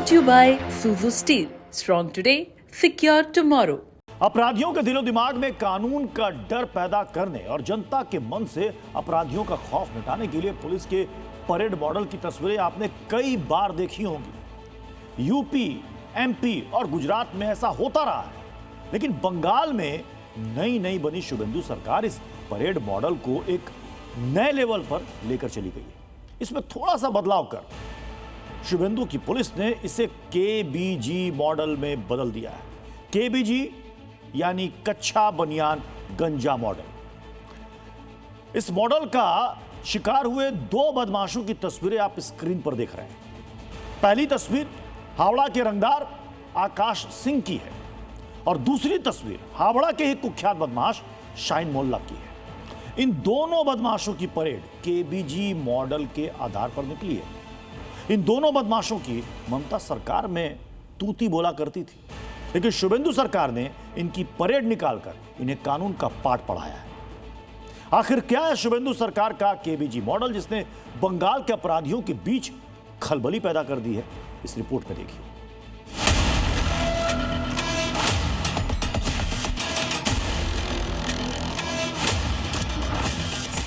Brought to you by Suzu Steel. Strong today, secure tomorrow. अपराधियों के दिलो दिमाग में कानून का डर पैदा करने और जनता के मन से अपराधियों का खौफ मिटाने के लिए पुलिस के परेड मॉडल की तस्वीरें आपने कई बार देखी होंगी। यूपी, एमपी और गुजरात में ऐसा होता रहा है, लेकिन बंगाल में नई बनी शुभेंदु सरकार इस परेड मॉडल को एक नए लेवल पर लेकर चली गई है। इसमें थोड़ा सा बदलाव कर शुभेंदु की पुलिस ने इसे केबीजी मॉडल में बदल दिया है। केबीजी यानी कच्चा बनियान गंजा मॉडल। इस मॉडल का शिकार हुए दो बदमाशों की तस्वीरें आप स्क्रीन पर देख रहे हैं। पहली तस्वीर हावड़ा के रंगदार आकाश सिंह की है और दूसरी तस्वीर हावड़ा के ही कुख्यात बदमाश शाइन मोल्ला की है। इन दोनों बदमाशों की परेड केबीजी मॉडल के आधार पर निकली है। इन दोनों बदमाशों की ममता सरकार में तूती बोला करती थी, लेकिन शुभेंदु सरकार ने इनकी परेड निकालकर इन्हें कानून का पाठ पढ़ाया है। आखिर क्या है शुभेंदु सरकार का केबीजी मॉडल, जिसने बंगाल के अपराधियों के बीच खलबली पैदा कर दी है? इस रिपोर्ट में देखिए।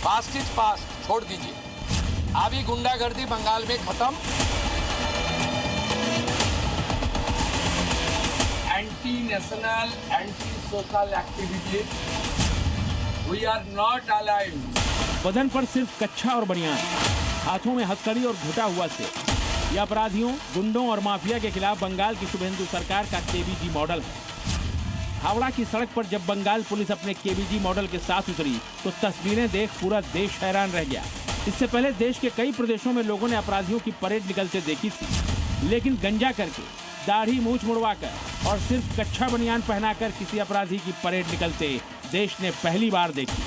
पास्ट इज पास्ट, छोड़ दीजिए। अभी गुंडागर्दी बंगाल में खत्म। Anti national, anti social activity, we are not aligned. बदन पर सिर्फ कच्छा और बनियान, हाथों में हथकड़ी और घुटा हुआ से, ये अपराधियों, गुंडों और माफिया के खिलाफ बंगाल की शुभेंदु सरकार का केबीजी मॉडल है। हावड़ा की सड़क पर जब बंगाल पुलिस अपने केबीजी मॉडल के साथ उतरी तो तस्वीरें देख पूरा देश हैरान रह गया। इससे पहले देश के कई प्रदेशों में लोगों ने अपराधियों की परेड निकलते देखी थी, लेकिन गंजा करके, दाढ़ी मूंछ मुड़वाकर और सिर्फ कच्छा बनियान पहनाकर किसी अपराधी की परेड निकलते देश ने पहली बार देखी।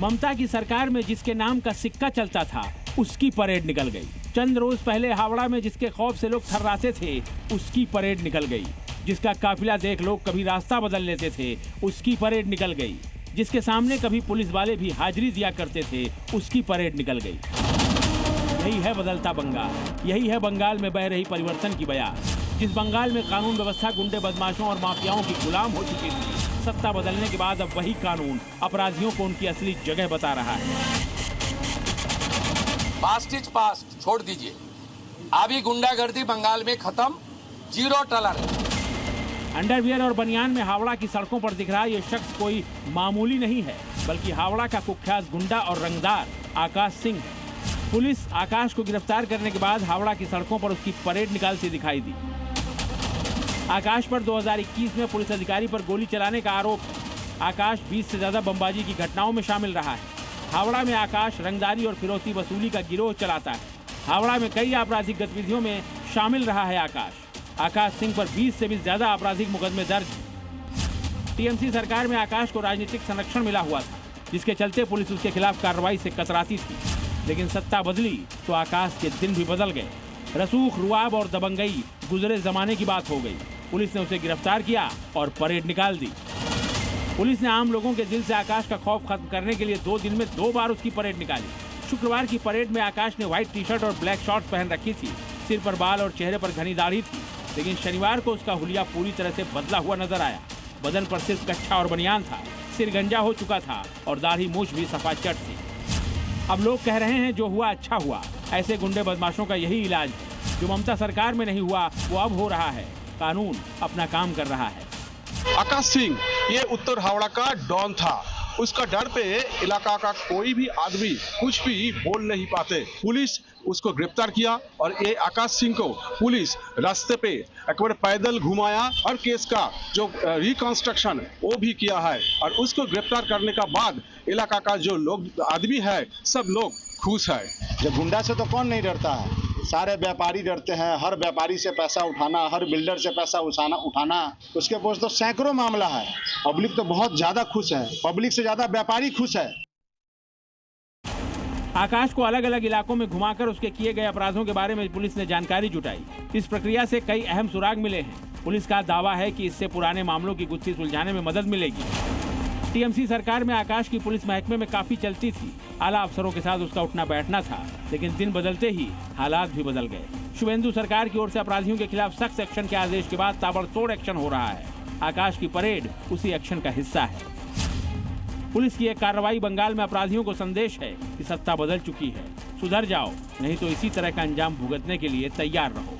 ममता की सरकार में जिसके नाम का सिक्का चलता था, उसकी परेड निकल गई। चंद रोज पहले हावड़ा में जिसके खौफ से लोग थर्राते थे, उसकी परेड निकल गई। जिसका काफिला देख लोग कभी रास्ता बदल लेते थे, उसकी परेड निकल गई। जिसके सामने कभी पुलिस वाले भी हाजिरी दिया करते थे, उसकी परेड निकल गई। यही है बदलता बंगाल, यही है बंगाल में बह रही परिवर्तन की बयार। जिस बंगाल में कानून व्यवस्था गुंडे, बदमाशों और माफियाओं की गुलाम हो चुकी थी, सत्ता बदलने के बाद अब वही कानून अपराधियों को उनकी असली जगह बता रहा है। पास्ट इज पास्ट, छोड़ दीजिए। अभी गुंडागर्दी बंगाल में खत्म, जीरो टॉलरेंस। अंडरवियर और बनियान में हावड़ा की सड़कों पर दिख रहा ये शख्स कोई मामूली नहीं है, बल्कि हावड़ा का कुख्यात गुंडा और रंगदार आकाश सिंह। पुलिस आकाश को गिरफ्तार करने के बाद हावड़ा की सड़कों पर उसकी परेड निकालती दिखाई दी। आकाश पर 2021 में पुलिस अधिकारी पर गोली चलाने का आरोप है। आकाश 20 से ज्यादा बमबाजी की घटनाओं में शामिल रहा है। हावड़ा में आकाश रंगदारी और फिरौती वसूली का गिरोह चलाता है। हावड़ा में कई आपराधिक गतिविधियों में शामिल रहा है आकाश सिंह पर 20 से भी ज्यादा आपराधिक मुकदमे दर्ज। टीएमसी सरकार में आकाश को राजनीतिक संरक्षण मिला हुआ था, जिसके चलते पुलिस उसके खिलाफ कार्रवाई से कतराती थी। लेकिन सत्ता बदली तो आकाश के दिन भी बदल गए। रसूख, रुआब और दबंगई गुजरे जमाने की बात हो गई। पुलिस ने उसे गिरफ्तार किया और परेड निकाल दी। पुलिस ने आम लोगों के दिल से आकाश का खौफ खत्म करने के लिए 2 दिन में 2 बार उसकी परेड निकाली। शुक्रवार की परेड में आकाश ने व्हाइट टी शर्ट और ब्लैक शॉर्ट्स पहन रखी थी। सिर पर बाल और चेहरे पर घनी दाढ़ी थी, लेकिन शनिवार को उसका हुलिया पूरी तरह से बदला हुआ नजर आया। बदन पर सिर्फ कच्छा और बनियान था, सिर गंजा हो चुका था और दाढ़ी मूंछ भी सफाचट थी। अब लोग कह रहे हैं जो हुआ अच्छा हुआ। ऐसे गुंडे बदमाशों का यही इलाज है। जो ममता सरकार में नहीं हुआ वो अब हो रहा है। कानून अपना काम कर रहा है। आकाश सिंह ये उत्तर हावड़ा का डॉन था। उसका डर पे इलाका का कोई भी आदमी कुछ भी बोल नहीं पाते। पुलिस उसको गिरफ्तार किया और ये आकाश सिंह को पुलिस रास्ते पे एक बार पैदल घुमाया और केस का जो रिकंस्ट्रक्शन वो भी किया है। और उसको गिरफ्तार करने का बाद इलाका का जो लोग आदमी है, सब लोग खुश है। जब गुंडा से तो कौन नहीं डरता है, सारे व्यापारी डरते हैं। हर व्यापारी से पैसा उठाना, हर बिल्डर से पैसा उठाना, उसके पास तो सैकड़ों मामला है। पब्लिक तो बहुत ज्यादा खुश है, पब्लिक से ज्यादा व्यापारी खुश है। आकाश को अलग अलग इलाकों में घुमाकर उसके किए गए अपराधों के बारे में पुलिस ने जानकारी जुटाई। इस प्रक्रिया से कई अहम सुराग मिले हैं। पुलिस का दावा है कि इससे पुराने मामलों की गुत्थी सुलझाने में मदद मिलेगी। टीएमसी सरकार में आकाश की पुलिस महकमे में काफी चलती थी। आला अफसरों के साथ उसका उठना बैठना था, लेकिन दिन बदलते ही हालात भी बदल गए। शुभेंदु सरकार की ओर से अपराधियों के खिलाफ सख्त एक्शन के आदेश के बाद ताबड़तोड़ एक्शन हो रहा है। आकाश की परेड उसी एक्शन का हिस्सा है। पुलिस की एक कार्रवाई बंगाल में अपराधियों को संदेश है कि सत्ता बदल चुकी है, सुधर जाओ, नहीं तो इसी तरह का अंजाम भुगतने के लिए तैयार रहो।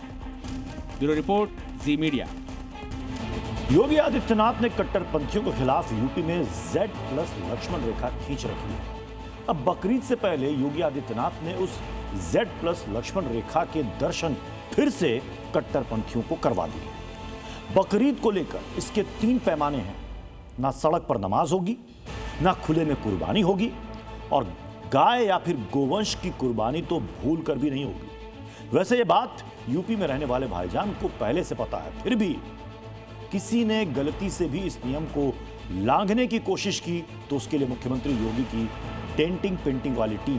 ब्यूरो रिपोर्ट, जी मीडिया। योगी आदित्यनाथ ने कट्टरपंथियों के खिलाफ यूपी में Z+ लक्ष्मण रेखा खींच रखी है। अब बकरीद से पहले योगी आदित्यनाथ ने उस Z+ लक्ष्मण रेखा के दर्शन फिर से कट्टरपंथियों को करवा दिए। बकरीद को लेकर इसके 3 पैमाने हैं। ना सड़क पर नमाज होगी, ना खुले में कुर्बानी होगी, और गाय या फिर गोवंश की कुर्बानी तो भूल कर भी नहीं होगी। वैसे ये बात यूपी में रहने वाले भाईजान को पहले से पता है, फिर भी किसी ने गलती से भी इस नियम को लांघने की कोशिश की तो उसके लिए मुख्यमंत्री योगी की डेंटिंग पेंटिंग वाली टीम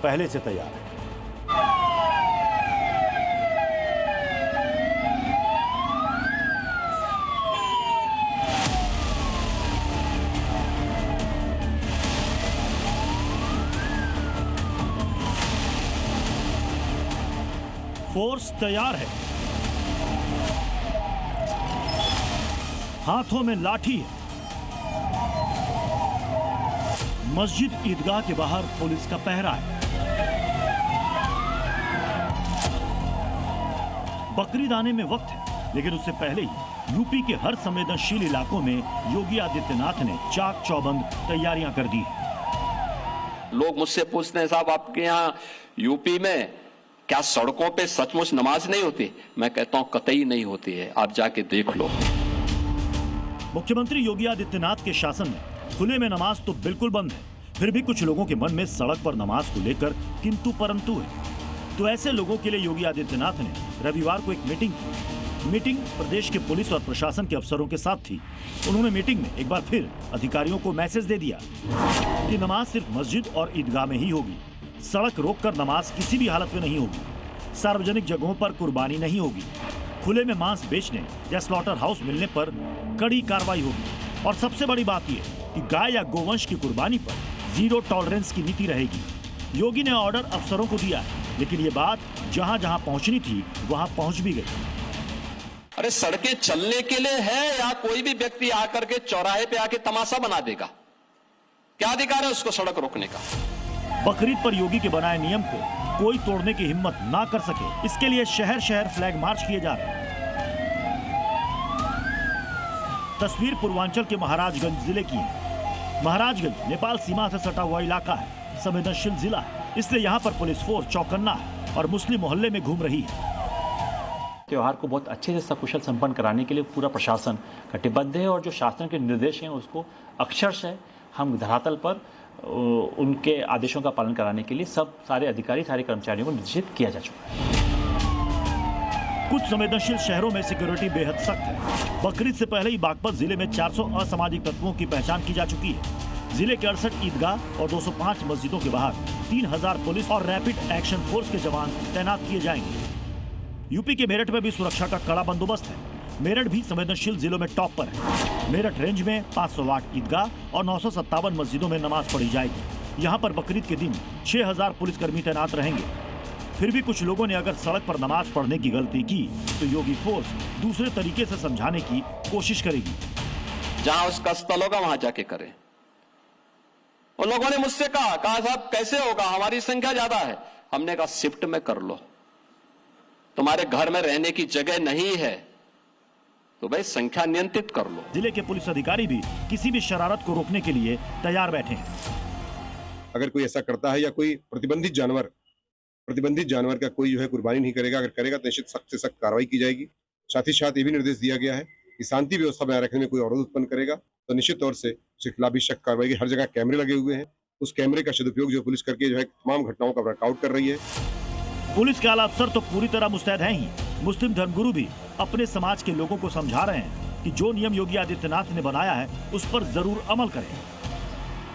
पहले से तैयार है। फोर्स तैयार है, हाथों में लाठी है। मस्जिद ईदगाह के बाहर पुलिस का पहरा है। बकरीद आने में वक्त है, लेकिन उससे पहले ही यूपी के हर संवेदनशील इलाकों में योगी आदित्यनाथ ने चाक चौबंद तैयारियां कर दी है। लोग मुझसे पूछते हैं, साहब आपके यहाँ यूपी में क्या सड़कों पे सचमुच नमाज नहीं होती? मैं कहता हूं कतई नहीं होती है, आप जाके देख लो। मुख्यमंत्री योगी आदित्यनाथ के शासन में खुले में नमाज तो बिल्कुल बंद है, फिर भी कुछ लोगों के मन में सड़क पर नमाज को लेकर किंतु परंतु है। तो ऐसे लोगों के लिए योगी आदित्यनाथ ने रविवार को एक मीटिंग की। मीटिंग प्रदेश के पुलिस और प्रशासन के अफसरों के साथ थी। उन्होंने मीटिंग में एक बार फिर अधिकारियों को मैसेज दे दिया कि नमाज सिर्फ मस्जिद और ईदगाह में ही होगी। सड़क रोककर नमाज किसी भी हालत में नहीं होगी। सार्वजनिक जगहों पर कुर्बानी नहीं होगी। खुले में मांस बेचने या स्लॉटर हाउस मिलने पर कड़ी कार्रवाई होगी। और सबसे बड़ी बात यह कि गाय या गोवंश की कुर्बानी पर 0 टॉलरेंस की नीति रहेगी। योगी ने ऑर्डर अफसरों को दिया है, लेकिन ये बात जहां जहां पहुंचनी थी वहां पहुंच भी गई। अरे सड़कें चलने के लिए है या कोई भी व्यक्ति आकर के चौराहे पे आके तमाशा बना देगा? क्या अधिकार है उसको सड़क रोकने का? बकरीद पर योगी के बनाए नियम को कोई तोड़ने की हिम्मत ना कर सके, इसके लिए शहर शहर फ्लैग मार्च किए जा रहे हैं। तस्वीर पूर्वांचल के महाराजगंज जिले की है। महाराजगंज नेपाल सीमा से सटा हुआ इलाका है, संवेदनशील जिला है, इसलिए यहाँ पर पुलिस फोर्स चौकन्ना है और मुस्लिम मोहल्ले में घूम रही है। त्योहार को बहुत अच्छे से सकुशल संपन्न कराने के लिए पूरा प्रशासन कटिबद्ध है और जो शासन के निर्देश हैं उसको अक्षरशः हम धरातल पर उनके आदेशों का पालन कराने के लिए सारे अधिकारी, सारे कर्मचारियों को निर्देशित किया जा चुका है। कुछ संवेदनशील शहरों में सिक्योरिटी बेहद सख्त है। बकरीद से पहले ही बागपत जिले में 400 असामाजिक तत्वों की पहचान की जा चुकी है। जिले के 68 ईदगाह और 205 मस्जिदों के बाहर 3000 पुलिस और रैपिड एक्शन फोर्स के जवान तैनात किए जाएंगे। यूपी के मेरठ में भी सुरक्षा का कड़ा बंदोबस्त है। मेरठ भी संवेदनशील जिलों में टॉप पर है। मेरठ रेंज में 508 ईदगाह और 957 मस्जिदों में नमाज पढ़ी जाएगी। यहाँ पर बकरीद के दिन 6000 पुलिसकर्मी तैनात रहेंगे। फिर भी कुछ लोगों ने अगर सड़क पर नमाज पढ़ने की गलती की तो योगी फोर्स दूसरे तरीके से समझाने की कोशिश करेगी। जहां उसका स्थल होगा वहां जाके करें। उन लोगों ने मुझसे कहा साहब कैसे होगा, हमारी संख्या ज्यादा है। हमने कहा शिफ्ट में कर लो, तुम्हारे घर में रहने की जगह नहीं है तो भाई संख्या नियंत्रित कर लो। जिले के पुलिस अधिकारी भी किसी भी शरारत को रोकने के लिए तैयार बैठे हैं। अगर कोई ऐसा करता है या कोई प्रतिबंधित जानवर का कोई जो है कुर्बानी नहीं करेगा, अगर करेगा तो निश्चित सख्त से सख्त कार्रवाई की जाएगी। साथ ही साथ ये भी निर्देश दिया गया है कि शांति व्यवस्था बनाए रखने में कोई अवरोध उत्पन्न करेगा तो निश्चित तौर से उसके खिलाफ भी सख्त कार्रवाई की। हर जगह कैमरे लगे हुए हैं, उस कैमरे का सदुपयोग जो पुलिस करके जो है तमाम घटनाओं का वर्कआउट कर रही है। पुलिस के आला अफसर तो पूरी तरह मुस्तैद हैं ही। मुस्लिम धर्मगुरु भी अपने समाज के लोगों को समझा रहे हैं कि जो नियम योगी आदित्यनाथ ने बनाया है उस पर जरूर अमल करें।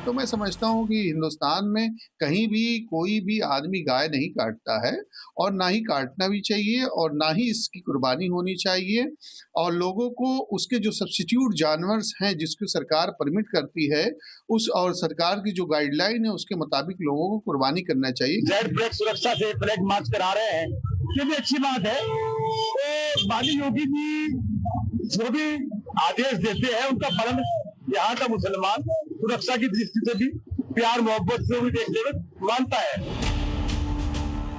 तो मैं समझता हूँ कि हिंदुस्तान में कहीं भी कोई भी आदमी गाय नहीं काटता है और ना ही काटना भी चाहिए और ना ही इसकी कुर्बानी होनी चाहिए। और लोगों को उसके जो सब्स्टिट्यूट जानवर हैं जिसको सरकार परमिट करती है उस और सरकार की जो गाइडलाइन है उसके मुताबिक लोगों को कुर्बानी करना चाहिए। जेड फ्लैग सुरक्षा से फ्लैग मार्च करा रहे हैं, ये भी अच्छी बात है। तो माननीय योगी जी जो भी आदेश देते हैं उनका पालन यहाँ का मुसलमान सुरक्षा की दृष्टि से भी प्यार मोहब्बत से भी देखते हुए मानता है।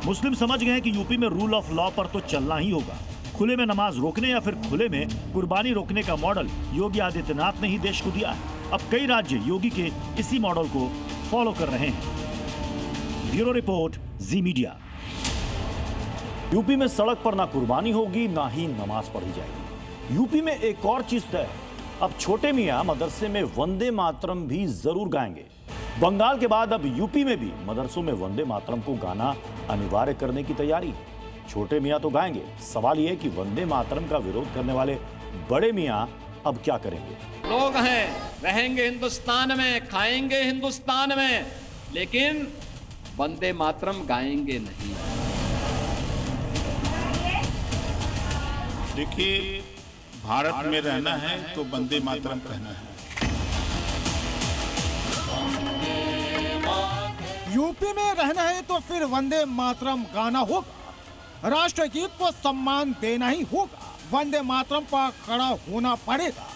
मुस्लिम समझ गए हैं कि यूपी में रूल ऑफ लॉ पर तो चलना ही होगा। खुले में नमाज रोकने या फिर खुले में कुर्बानी रोकने का मॉडल योगी आदित्यनाथ ने ही देश को दिया है। अब कई राज्य योगी के इसी मॉडल को फॉलो कर रहे हैं। ब्यूरो रिपोर्ट, जी मीडिया। यूपी में सड़क पर ना कुर्बानी होगी ना ही नमाज पढ़ी जाएगी। यूपी में एक और चीज तय है, अब छोटे मियां मदरसे में वंदे मातरम भी जरूर गाएंगे। बंगाल के बाद अब यूपी में भी मदरसों में वंदे मातरम को गाना अनिवार्य करने की तैयारी है। छोटे मियां तो गाएंगे, सवाल यह है कि वंदे मातरम का विरोध करने वाले बड़े मियां अब क्या करेंगे। लोग हैं, रहेंगे हिंदुस्तान में, खाएंगे हिंदुस्तान में, लेकिन वंदे मातरम गाएंगे नहीं। देखिए, भारत में रहना है तो वंदे मातरम कहना है। यूपी में रहना है तो फिर वंदे मातरम गाना होगा। राष्ट्रगीत को सम्मान देना ही होगा। वंदे मातरम पर खड़ा होना पड़ेगा।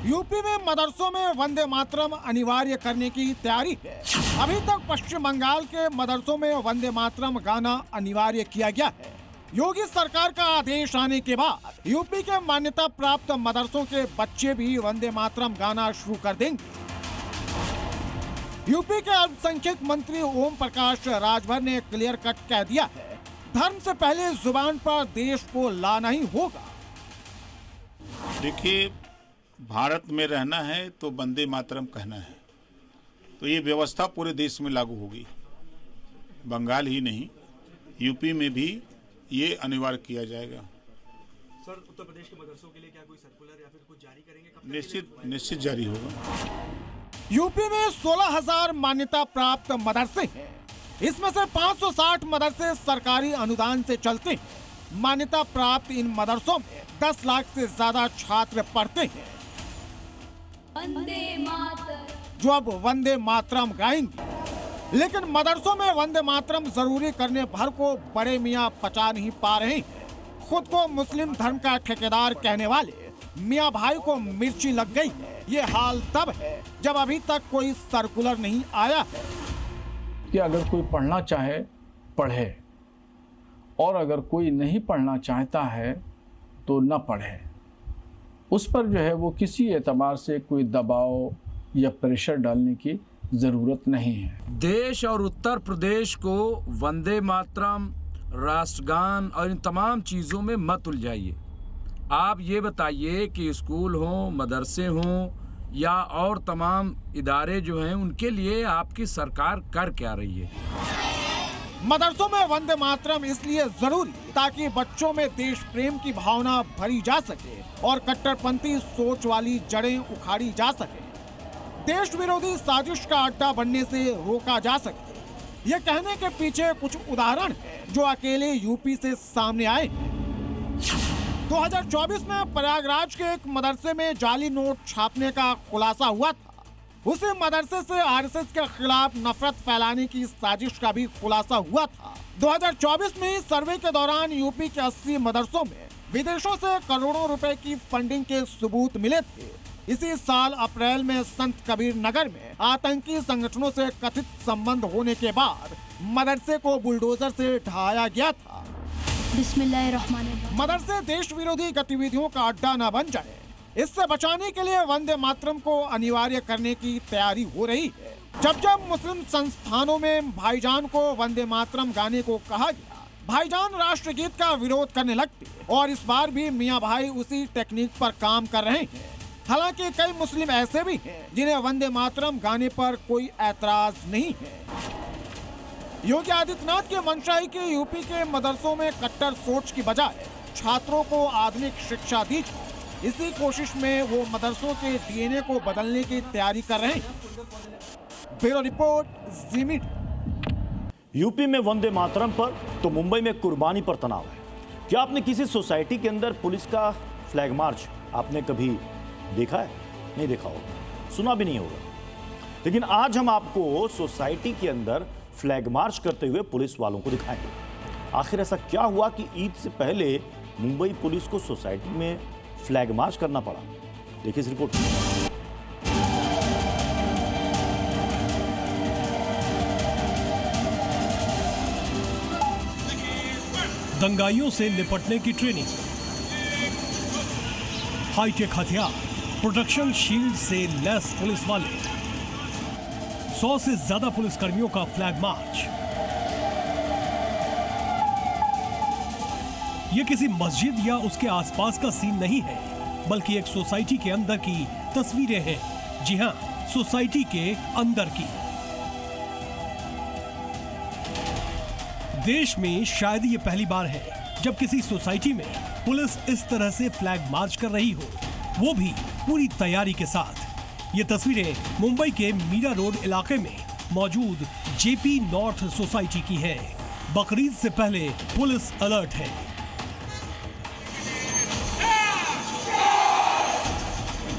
यूपी में मदरसों में वंदे मातरम अनिवार्य करने की तैयारी है। अभी तक पश्चिम बंगाल के मदरसों में वंदे मातरम गाना अनिवार्य किया गया है। योगी सरकार का आदेश आने के बाद यूपी के मान्यता प्राप्त मदरसों के बच्चे भी वंदे मातरम गाना शुरू कर देंगे। यूपी के अल्पसंख्यक मंत्री ओम प्रकाश राजभर ने क्लियर कट कह दिया है, धर्म से पहले जुबान पर देश को लाना ही होगा। देखिए, भारत में रहना है तो वंदे मातरम कहना है, तो ये व्यवस्था पूरे देश में लागू होगी। बंगाल ही नहीं, यूपी में भी ये अनिवार्य किया जाएगा। सर, उत्तर प्रदेश के मदरसों के लिए क्या कोई सर्कुलर या फिर कुछ जारी करेंगे? निश्चित जारी होगा। यूपी में 16,000 मान्यता प्राप्त मदरसे हैं। इसमें से 560 मदरसे सरकारी अनुदान से चलते हैं। मान्यता प्राप्त इन मदरसों में 10 लाख से ज्यादा छात्र पढ़ते हैं, जो अब वंदे मातरम गाएंगे। लेकिन मदरसों में वंदे मातरम जरूरी करने भर को बड़े मियां पचा नहीं पा रहे हैं। खुद को मुस्लिम धर्म का ठेकेदार कहने वाले मियां भाई को मिर्ची लग गई है। ये हाल तब है जब अभी तक कोई सर्कुलर नहीं आया है कि अगर कोई पढ़ना चाहे पढ़े और अगर कोई नहीं पढ़ना चाहता है तो न पढ़े। उस पर जो है वो किसी एतबार से कोई दबाव या प्रेशर डालने की जरूरत नहीं है। देश और उत्तर प्रदेश को वंदे मातरम, राष्ट्रगान और इन तमाम चीज़ों में मत उलझाइए। आप ये बताइए कि स्कूल हों, मदरसे हों या और तमाम इदारे जो हैं, उनके लिए आपकी सरकार कर क्या रही है? मदरसों में वंदे मातरम इसलिए जरूरी ताकि बच्चों में देश प्रेम की भावना भरी जा सके और कट्टरपंथी सोच वाली जड़ें उखाड़ी जा सके, देश विरोधी साजिश का अड्डा बनने से रोका जा सके। ये कहने के पीछे कुछ उदाहरण हैं जो अकेले यूपी से सामने आए हैं। 2024 में प्रयागराज के एक मदरसे में जाली नोट छापने का खुलासा हुआ था। उसी मदरसे से आरएसएस के खिलाफ नफरत फैलाने की साजिश का भी खुलासा हुआ था। 2024 में सर्वे के दौरान यूपी के 80 मदरसों में विदेशों से करोड़ों रुपए की फंडिंग के सबूत मिले थे। इसी साल अप्रैल में संत कबीर नगर में आतंकी संगठनों से कथित संबंध होने के बाद मदरसे को बुलडोजर से ढहाया गया था। बिस्मिल्लाहिर्रहमानिर्रहीम। मदरसे देश विरोधी गतिविधियों का अड्डा न बन जाए, इससे बचाने के लिए वंदे मातरम को अनिवार्य करने की तैयारी हो रही है। जब जब मुस्लिम संस्थानों में भाईजान को वंदे मातरम गाने को कहा गया, भाईजान राष्ट्रगीत का विरोध करने लगते और इस बार भी मियां भाई उसी टेक्निक पर काम कर रहे हैं। हालांकि कई मुस्लिम ऐसे भी हैं जिन्हें वंदे मातरम गाने पर कोई ऐतराज नहीं है। योगी आदित्यनाथ की मंशा है कि यूपी के मदरसों में कट्टर सोच की बजाय छात्रों को आधुनिक शिक्षा दी जाए। इसी कोशिश में वो मदरसों के डीएनए को बदलने की तैयारी कर रहे हैं। ब्यूरो रिपोर्ट, जी मीडिया। यूपी में वंदे मातरम पर तो मुंबई में कुर्बानी पर तनाव है। क्या आपने किसी सोसाइटी के अंदर पुलिस का फ्लैग मार्च आपने कभी देखा है? नहीं देखा होगा, सुना भी नहीं होगा। लेकिन आज हम आपको सोसाइटी के अंदर फ्लैग मार्च करते हुए पुलिस वालों को दिखाएंगे। आखिर ऐसा क्या हुआ कि ईद से पहले मुंबई पुलिस को सोसाइटी में फ्लैग मार्च करना पड़ा? देखिए इस रिपोर्ट में। दंगाइयों से निपटने की ट्रेनिंग, हाईटेक हथियार, प्रोटेक्शन शील्ड से लैस पुलिस वाले, 100 से ज्यादा पुलिसकर्मियों का फ्लैग मार्च। ये किसी मस्जिद या उसके आसपास का सीन नहीं है, बल्कि एक सोसाइटी के अंदर की तस्वीरें हैं। जी हां, सोसाइटी के अंदर की। देश में शायद ये पहली बार है जब किसी सोसाइटी में पुलिस इस तरह से फ्लैग मार्च कर रही हो, वो भी पूरी तैयारी के साथ। ये तस्वीरें मुंबई के मीरा रोड इलाके में मौजूद जेपी नॉर्थ सोसाइटी की है। बकरीद से पहले पुलिस अलर्ट है।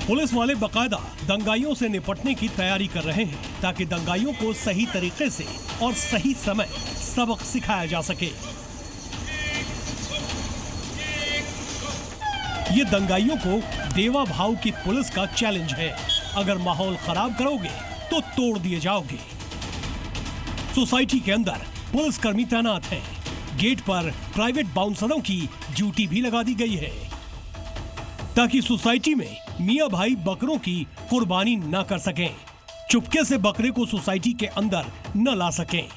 पुलिस वाले बकायदा दंगाइयों से निपटने की तैयारी कर रहे हैं ताकि दंगाइयों को सही तरीके से और सही समय सबक सिखाया जा सके। ये दंगाइयों को देवा भाव की पुलिस का चैलेंज है। अगर माहौल खराब करोगे तो तोड़ दिए जाओगे। सोसाइटी के अंदर पुलिसकर्मी तैनात हैं। गेट पर प्राइवेट बाउंसरों की ड्यूटी भी लगा दी गई है ताकि सोसाइटी में मियां भाई बकरों की कुर्बानी न कर सकें, चुपके से बकरे को सोसाइटी के अंदर न ला सकें।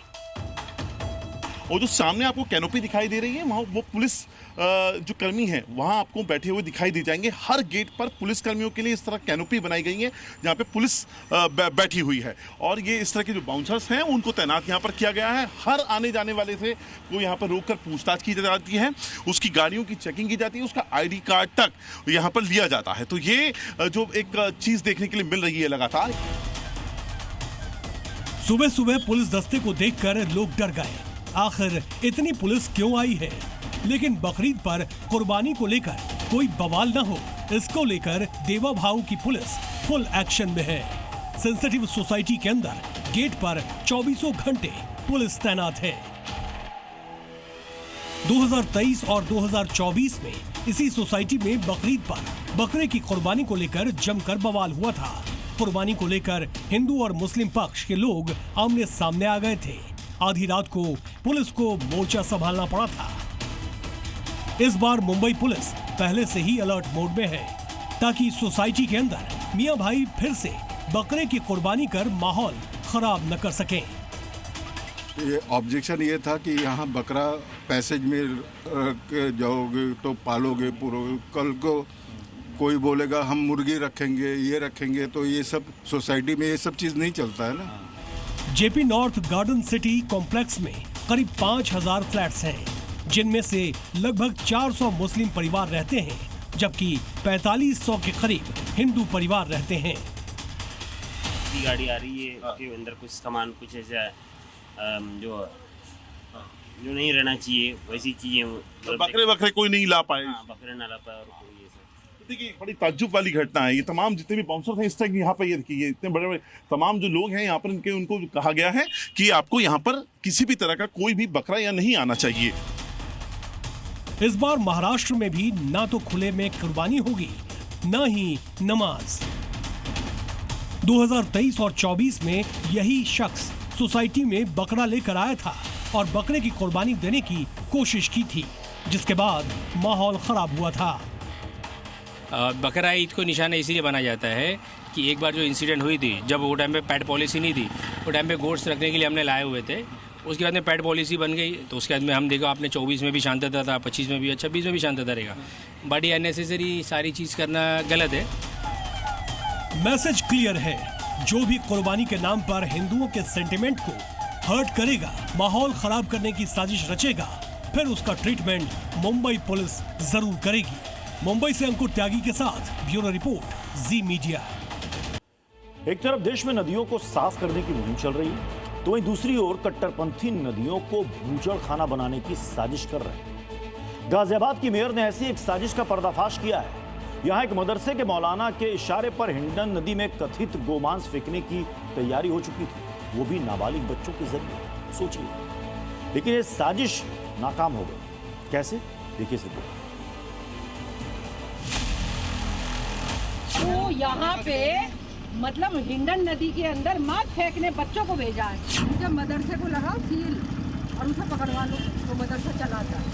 और जो सामने आपको कैनोपी दिखाई दे रही है, वहाँ वो पुलिस जो कर्मी हैं वहाँ आपको बैठे हुए दिखाई दे जाएंगे। हर गेट पर पुलिस कर्मियों के लिए इस तरह कैनोपी बनाई गई है जहाँ पे पुलिस बैठी हुई है। और ये इस तरह के जो बाउंसर्स हैं उनको तैनात यहाँ पर किया गया है। हर आने जाने वाले से वो यहाँ पर रोककर पूछताछ की जाती है, उसकी गाड़ियों की चेकिंग की जाती है, उसका ID कार्ड तक यहाँ पर लिया जाता है। तो ये जो एक चीज़ देखने के लिए मिल रही है लगातार। सुबह सुबह पुलिस दस्ते को देखकर लोग डर गए। आखिर इतनी पुलिस क्यों आई है? लेकिन बकरीद पर कुर्बानी को लेकर कोई बवाल न हो, इसको लेकर देवा भाव की पुलिस फुल एक्शन में है। सेंसिटिव सोसाइटी के अंदर गेट पर 24 घंटे पुलिस तैनात है। 2023 और 2024 में इसी सोसाइटी में बकरीद पर बकरे की कुर्बानी को लेकर जमकर बवाल हुआ था। कुर्बानी को लेकर हिंदू और मुस्लिम पक्ष के लोग आमने सामने आ गए थे। आधी रात को पुलिस को मोर्चा संभालना पड़ा था। इस बार मुंबई पुलिस पहले से ही अलर्ट मोड में है ताकि सोसाइटी के अंदर मियां भाई फिर से बकरे की कुर्बानी कर माहौल खराब न कर सकें। ये ऑब्जेक्शन ये था कि यहाँ बकरा पैसेज में जाओगे तो पालोगे पूरा, कल को कोई बोलेगा हम मुर्गी रखेंगे, ये रखेंगे, तो ये सब सोसाइटी में ये सब चीज़ नहीं चलता है ना। JP north garden city complex में करीब 5000 फ्लैट्स हैं, जिनमें से लगभग 400 मुस्लिम परिवार रहते हैं, जबकि 4500 के करीब हिंदू परिवार रहते हैं। गाड़ी आ रही है उसके अंदर कुछ सामान, कुछ ऐसा जो नहीं रहना चाहिए वैसी चीजें। बकरे कोई नहीं ला पाए। बकरे ना ला पाए और कोई ऐसा। देखिए बड़ी ताज्जुब वाली घटना है। ये तमाम जितने भी बाउंसर हैं इस तरह यहाँ पर, ये देखिए इतने बड़े बड़े तमाम जो लोग हैं यहाँ पर, उनको कहा गया है कि आपको यहाँ पर किसी भी तरह का कोई भी बकरा या नहीं आना चाहिए। इस बार महाराष्ट्र में भी ना तो खुले में कुर्बानी होगी, ना ही नमाज। 2023 और 24 में यही शख्स सोसाइटी में बकरा लेकर आया था और बकरे की कुर्बानी देने की कोशिश की थी, जिसके बाद माहौल खराब हुआ था। बकरा ईद को निशाना इसीलिए बना जाता है कि एक बार जो इंसिडेंट हुई थी, जब वो टाइम पे पेट पॉलिसी नहीं थी, वो टाइम पे गोश्त रखने के लिए हमने लाए हुए थे। उसके बाद में पेट पॉलिसी बन गई, तो उसके बाद में हम देखा आपने 24 में भी शांतता था, 25 में भी, 26 में भी शांतता रहेगा। बट ये अननेसेसरी सारी चीज़ करना गलत है। मैसेज क्लियर है, जो भी कुर्बानी के नाम पर हिंदुओं के सेंटिमेंट को हर्ट करेगा, माहौल खराब करने की साजिश रचेगा, फिर उसका ट्रीटमेंट मुंबई पुलिस जरूर करेगी। मुंबई से अंकुर त्यागी के साथ ब्यूरो रिपोर्ट, जी मीडिया। एक तरफ देश में नदियों को साफ करने की मुहिम चल रही है, तो वहीं दूसरी ओर कट्टरपंथी नदियों को बूचड़खाना बनाने की साजिश कर रहे हैं। गाजियाबाद की मेयर ने ऐसी एक साजिश का पर्दाफाश किया है। यहाँ एक मदरसे के मौलाना के इशारे पर हिंडन नदी में कथित गोमांस फेंकने की तैयारी हो चुकी थी, वो भी नाबालिग बच्चों के जरिए। सोचिए, लेकिन ये साजिश नाकाम हो गई। कैसे? देखिए इस रिपोर्ट। तो यहाँ पे मतलब हिंडन नदी के अंदर मार फेंकने बच्चों को भेजा है। जब मदरसे को लगाओ सील और उसे पकड़वा लो तो मदरसा चलाता है।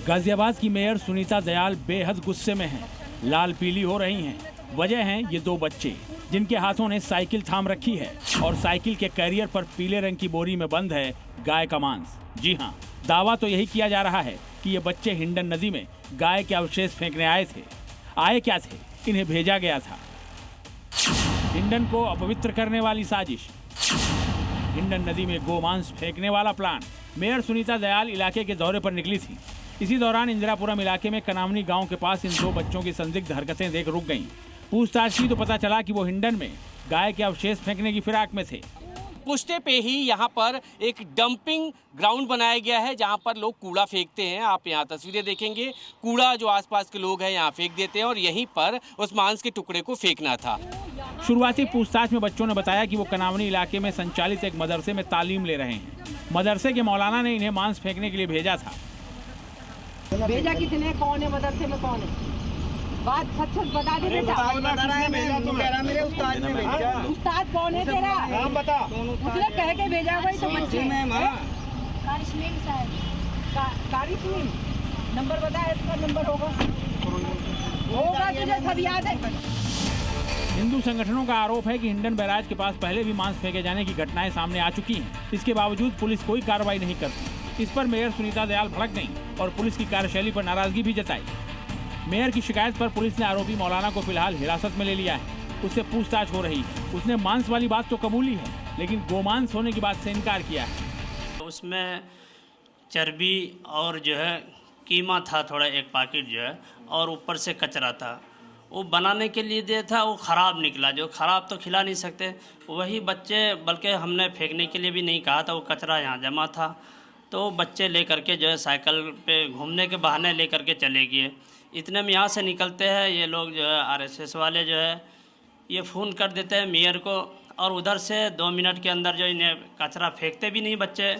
गाजियाबाद की मेयर सुनीता दयाल बेहद गुस्से में हैं, लाल पीली हो रही हैं। वजह है ये दो बच्चे जिनके हाथों ने साइकिल थाम रखी है और साइकिल के कैरियर पर पीले रंग की बोरी में बंद है गाय का मांस। जी हाँ, दावा तो यही किया जा रहा है कि ये बच्चे हिंडन नदी में गाय के अवशेष फेंकने आए थे। आए क्या थे? इन्हें भेजा गया था। हिंडन को अपवित्र करने वाली साजिश, हिंडन नदी में गोमांस फेंकने वाला प्लान। मेयर सुनीता दयाल इलाके के दौरे पर निकली थी। इसी दौरान इंदिरापुरम इलाके में कनामनी गांव के पास इन दो बच्चों की संदिग्ध हरकतें देख रुक गईं। पूछताछ की तो पता चला कि वो हिंडन में गाय के अवशेष फेंकने की फिराक में थे। पुष्टे पे ही यहाँ पर एक डंपिंग ग्राउंड बनाया गया है जहाँ पर लोग कूड़ा फेंकते हैं। आप यहाँ तस्वीरें देखेंगे, कूड़ा जो आसपास के लोग हैं यहाँ फेंक देते हैं और यहीं पर उस मांस के टुकड़े को फेंकना था। शुरुआती पूछताछ में बच्चों ने बताया कि वो कनावनी इलाके में संचालित एक मदरसे में तालीम ले रहे हैं। मदरसे के मौलाना ने इन्हें मांस फेंकने के लिए भेजा था। भेजा किसने? कौन है मदरसे में? कौन है? बात सच सच बता दे बेटा। उस्ताद कौन है तेरा? नाम बता। उसने कह के भेजा भाई तो बच्चे कारिशमीम नंबर बता। इसका नंबर होगा तुझे सब याद है। हिंदू संगठनों का आरोप है कि हिंडन बैराज के पास पहले भी मांस फेंके जाने की घटनाएं सामने आ चुकी हैं। इसके बावजूद पुलिस कोई कार्रवाई नहीं करती। इस पर मेयर सुनीता दयाल भड़क गईं और पुलिस की कार्यशैली पर नाराजगी भी जताई। मेयर की शिकायत पर पुलिस ने आरोपी मौलाना को फिलहाल हिरासत में ले लिया है। उससे पूछताछ हो रही है। उसने मांस वाली बात तो कबूली है, लेकिन गोमांस होने की बात से इनकार किया है। उसमें चर्बी और जो है कीमा था थोड़ा, एक पैकेट जो है, और ऊपर से कचरा था। वो बनाने के लिए दिया था, वो ख़राब निकला। जो ख़राब तो खिला नहीं सकते, वही बच्चे, बल्कि हमने फेंकने के लिए भी नहीं कहा था, वो कचरा यहाँ जमा था। तो बच्चे ले करके जो है साइकिल पे घूमने के बहाने ले करके चले गए। इतने में यहाँ से निकलते हैं ये लोग जो है आरएसएस वाले जो है ये फ़ोन कर देते हैं मेयर को, और उधर से 2 मिनट के अंदर जो इन्हें कचरा फेंकते भी नहीं बच्चे,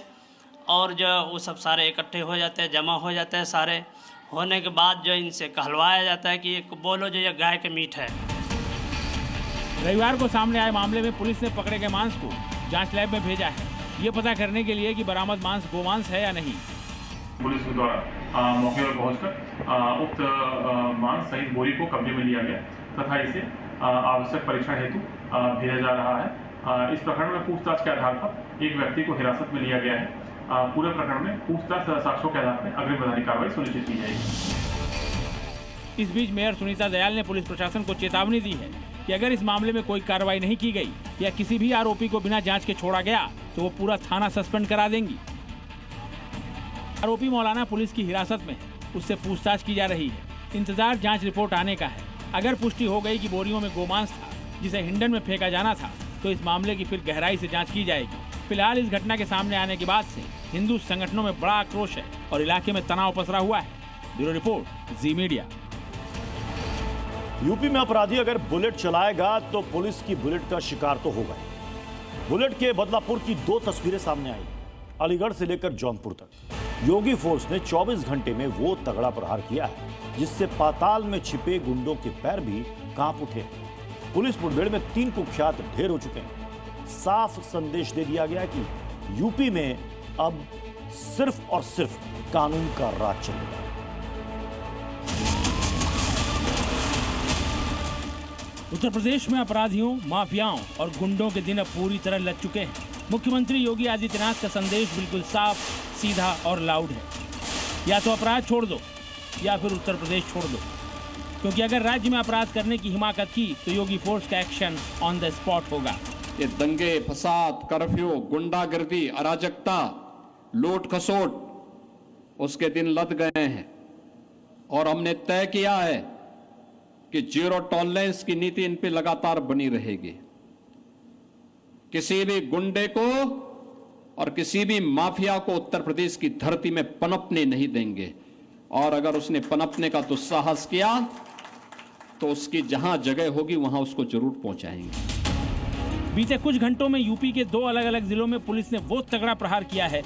और जो वो सब सारे इकट्ठे हो जाते हैं, जमा हो जाते हैं सारे। होने के बाद जो इनसे कहलवाया जाता है कि ये बोलो जो ये गाय के मीट है। रविवार को सामने आए मामले में पुलिस ने पकड़े गए मांस को जांच लैब में भेजा है, ये पता करने के लिए कि बरामद मांस गोमांस है या नहीं। पुलिस के द्वारा मौके पर पहुंचकर उक्त मांस सहित बोरी को कब्जे में लिया गया तथा इसे आवश्यक परीक्षण हेतु भेजा जा रहा है। इस प्रकरण में पूछताछ के आधार पर एक व्यक्ति को हिरासत में लिया गया है। पूरे प्रकरण में पूछताछ साक्ष्यों के आधार पर अग्रिम वैधानिक कार्रवाई सुनिश्चित की जाएगी। इस बीच मेयर सुनीता दयाल ने पुलिस प्रशासन को चेतावनी दी है कि अगर इस मामले में कोई कार्रवाई नहीं की गई या किसी भी आरोपी को बिना जांच के छोड़ा गया तो वो पूरा थाना सस्पेंड करा देंगी। आरोपी मौलाना पुलिस की हिरासत में है, उससे पूछताछ की जा रही है। इंतजार जांच रिपोर्ट आने का है। अगर पुष्टि हो गई कि बोरियों में गोमांस था जिसे हिंडन में फेंका जाना था तो इस मामले की फिर गहराई से जांच की जाएगी। फिलहाल इस घटना के सामने आने के बाद से हिंदू संगठनों में बड़ा आक्रोश है और इलाके में तनाव पसरा हुआ है। ब्यूरो रिपोर्ट, जी मीडिया। यूपी में अपराधी अगर बुलेट चलाएगा तो पुलिस की बुलेट का शिकार तो होगा। बुलेट के बदलापुर की 2 तस्वीरें सामने आई। अलीगढ़ से लेकर जौनपुर तक योगी फोर्स ने 24 घंटे में वो तगड़ा प्रहार किया है जिससे पाताल में छिपे गुंडों के पैर भी कांप उठे। पुलिस मुठभेड़ में 3 कुख्यात ढेर हो चुके हैं। साफ संदेश दे दिया गया कि यूपी में अब सिर्फ और सिर्फ कानून का राज चलेगा। उत्तर प्रदेश में अपराधियों, माफियाओं और गुंडों के दिन अब पूरी तरह लग चुके हैं। मुख्यमंत्री योगी आदित्यनाथ का संदेश बिल्कुल साफ, सीधा और लाउड है। या तो अपराध छोड़ दो या फिर उत्तर प्रदेश छोड़ दो, क्योंकि अगर राज्य में अपराध करने की हिमाकत की तो योगी फोर्स का एक्शन ऑन द स्पॉट होगा। ये दंगे, फसाद, कर्फ्यू, गुंडागर्दी, अराजकता, लूट खसोट, उसके दिन लद गए हैं। और हमने तय किया है कि जीरो टॉलरेंस की नीति इन पे लगातार बनी रहेगी। किसी भी गुंडे को और किसी भी माफिया को उत्तर प्रदेश की धरती में पनपने नहीं देंगे, और अगर उसने पनपने का दुस्साहस किया तो उसकी जहां जगह होगी वहां उसको जरूर पहुंचाएंगे। बीते कुछ घंटों में यूपी के 2 अलग अलग जिलों में पुलिस ने वो तगड़ा प्रहार किया है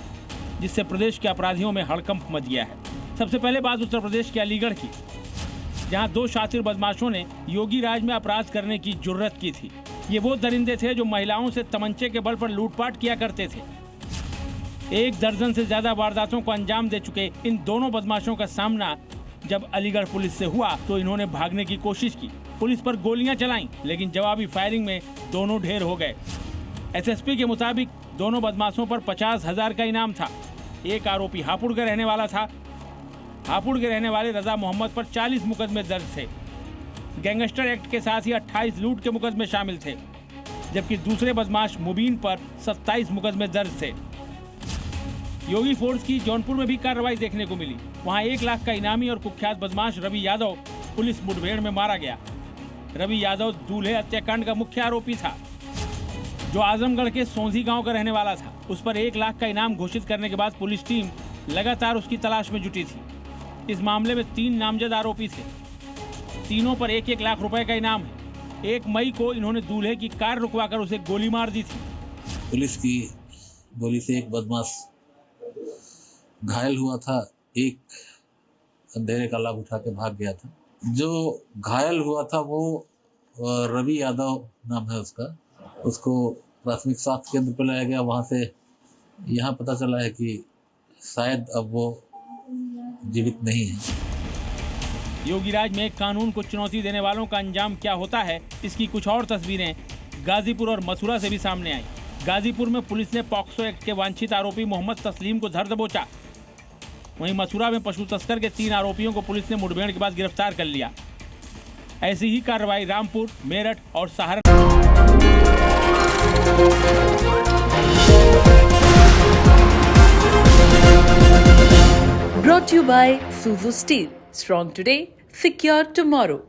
जिससे प्रदेश के अपराधियों में हड़कंप मच गया है। सबसे पहले बात उत्तर प्रदेश के अलीगढ़ की, जहां 2 शातिर बदमाशों ने योगी राज में अपराध करने की जुर्रत की थी। ये वो दरिंदे थे जो महिलाओं से तमंचे के बल पर लूटपाट किया करते थे। 1 दर्जन से ज्यादा वारदातों को अंजाम दे चुके इन दोनों बदमाशों का सामना जब अलीगढ़ पुलिस से हुआ तो इन्होंने भागने की कोशिश की। पुलिस पर गोलियां चलाईं, लेकिन जवाबी फायरिंग में दोनों ढेर हो गए। एसएसपी के मुताबिक दोनों बदमाशों पर 50,000 का इनाम था। एक आरोपी हापुड़ का रहने वाला था। हापुड़ के रहने वाले रजा मोहम्मद पर 40 मुकदमे दर्ज थे। गैंगस्टर एक्ट के साथ ही 28 लूट के मुकदमे शामिल थे, जबकि दूसरे बदमाश मुबीन पर 27 मुकदमे दर्ज थे। योगी फोर्स की जौनपुर में भी कार्रवाई देखने को मिली। वहां 1 लाख का इनामी और कुख्यात बदमाश रवि यादव पुलिस मुठभेड़ में मारा गया। रवि यादव दूल्हे हत्याकांड का मुख्य आरोपी था, जो आजमगढ़ के सोंधी गांव का रहने वाला था। उस पर 1 लाख का इनाम घोषित करने के बाद पुलिस टीम लगातार उसकी तलाश में जुटी थी। इस मामले में 3 नामजद आरोपी थे। तीनों पर 1-1 लाख रुपए का इनाम है। 1 मई को इन्होंने दूल्हे की कार रुकवाकर उसे गोली मार दी थी। पुलिस की गोली से एक बदमाश घायल हुआ था, एक अंधेरे का लाभ उठा के भाग गया था। जो घायल हुआ था वो रवि यादव नाम है उसका। उसको प्राथमिक स्वास्थ्य केंद्र पर लाया गया। वहां से यहाँ पता चला है कि शायद अब वो जीवित नहीं है। योगी राज में कानून को चुनौती देने वालों का अंजाम क्या होता है, इसकी कुछ और तस्वीरें गाजीपुर और मथुरा से भी सामने आई। गाजीपुर में पुलिस ने पॉक्सो एक्ट के वांछित आरोपी मोहम्मद तस्लीम को धर दबोचा। वहीं मथुरा में पशु तस्कर के 3 आरोपियों को पुलिस ने मुठभेड़ के बाद गिरफ्तार कर लिया। ऐसी ही कार्रवाई रामपुर, मेरठ और Saharanpur. Brought to you by Suzu Steel. Strong today, secure tomorrow.